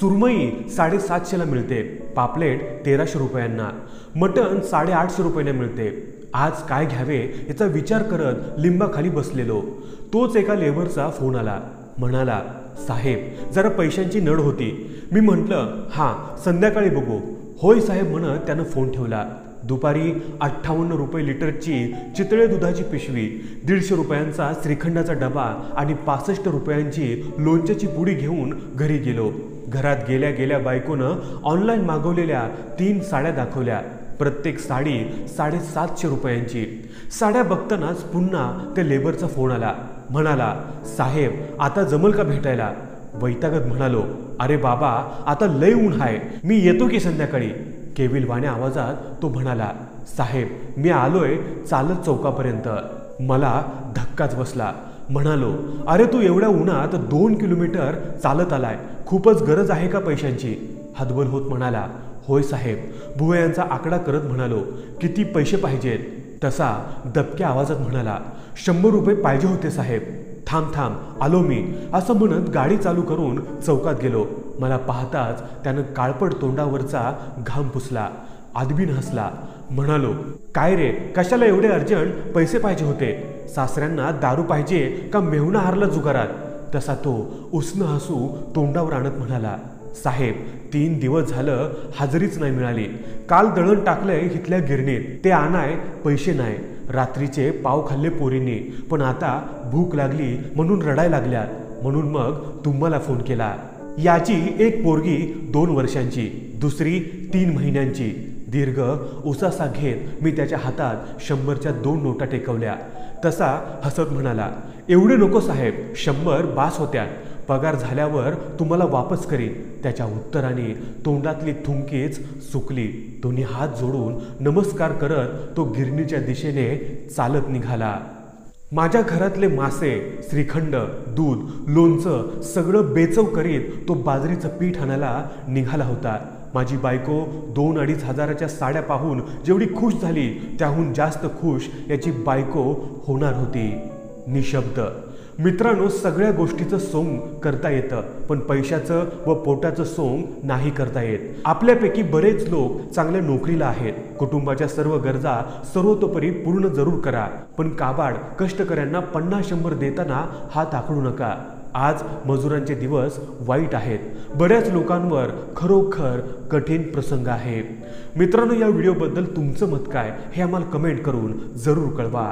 सुरमई 750ला मिळते, पापलेट 1300 रुपयांना, मटण 850 रुपयांना मिळते। आज काय घ्यावे याचा विचार करत लिंबाखाली बसलेलो, तोच एका लेबरचा फोन आला। म्हणाला, साहेब जरा पैशांची नड होती। मी म्हटलं, हां संध्याकाळी बघू। होय साहेब म्हणत त्यानं फोन ठेवला। दुपारी 58 रुपये लिटरची चितळे दुधाची पिशवी, 150 रुपयांचा श्रीखंडाचा डबा आणि 65 रुपयांची लोणच्याची पुडी घेऊन घरी गेलो। घरात गेल्या गेल्या बायकोनं ऑनलाईन मागवलेल्या 3 साड्या दाखवल्या, प्रत्येक साडी 750 रुपयांची। साड्या बघतानाच पुन्हा त्या लेबरचा फोन आला। म्हणाला, साहेब आता जमल का भेटायला? वैतागत म्हणालो, अरे बाबा आता लय ऊन आहे, मी येतो की संध्याकाळी। केविलवाण्या आवाजात तो म्हणाला, साहेब मी आलोय चालत चौकापर्यंत। मला धक्काच बसला। म्हणालो, अरे तू एवढ्या उन्हात 2 किलोमीटर चालत आलाय, खूपच गरज आहे का पैशांची? हतबल होत म्हणाला, होय साहेब। भुवयांचा आकडा करत म्हणालो, किती पैसे पाहिजेत? तसा दबक्या आवाजात म्हणाला, 100 रुपये पाहिजे होते साहेब। थांब थांब आलो मी, असं म्हणत गाडी चालू करून चौकात गेलो। मला पाहताच त्यानं काळपट तोंडावरचा घाम पुसला, आदबीन हसला। म्हणालो, काय रे कशाला एवढे अर्जंट पैसे पाहिजे होते? सासऱ्यांना दारू पाहिजे का मेहुणा हारला जुगारात? तसा तो उष्ण हसू तोंडावर आणत म्हणाला, साहेब 3 दिवस झालं हजेरीच नाही मिळाली। काल दळण टाकलंय इथल्या गिरणीत, ते आणाय पैसे नाही। रात्रीचे पाव खाल्ले पोरींनी, पण आता भूक लागली म्हणून रडाय लागल्या, म्हणून मग तुम्हाला फोन केला। याची एक पोरगी 2 वर्षांची, दुसरी 3 महिन्यांची। दीर्घ उसासा घेत मी त्याच्या हातात 100च्या 2 नोटा टेकवल्या। तसा हसत म्हणाला, एवढे नको साहेब, 100 बास होत्या, पगार झाल्यावर तुम्हाला वापस करीन। त्याच्या उत्तराने तोंडातली थुंकीच सुकली। दोन्ही हात जोडून नमस्कार करत तो गिरणीच्या दिशेने चालत निघाला। माझ्या घरातले मासे, श्रीखंड, दूध, लोणचं सगळं बेचव करीत तो बाजरीचं पीठ आणायला निघाला होता। माझी बायको 2-2.5 हजाराच्या साड्या पाहून जेवढी खुश झाली त्याहून जास्त खुश याची बायको होणार होती। निशब्द। मित्रांनो, सगळ्या गोष्टीचं सोंग करता येतं, पण पैशाचं व पोटाचं सोंग नाही करता येत। आपल्यापैकी बरेच लोक चांगल्या नोकरीला आहेत, कुटुंबाच्या सर्व गरजा सर्वतोपरी पूर्ण जरूर करा, पण काबाड कष्टकऱ्यांना 50-100 देताना हात आखडू नका। आज मजुरांचे दिवस वाईट आहेत, बऱ्याच लोकांवर खरोखर कठीण प्रसंग आहे। मित्रांनो, या व्हिडिओबद्दल तुमचं मत काय हे आम्हाला कमेंट करून जरूर कळवा।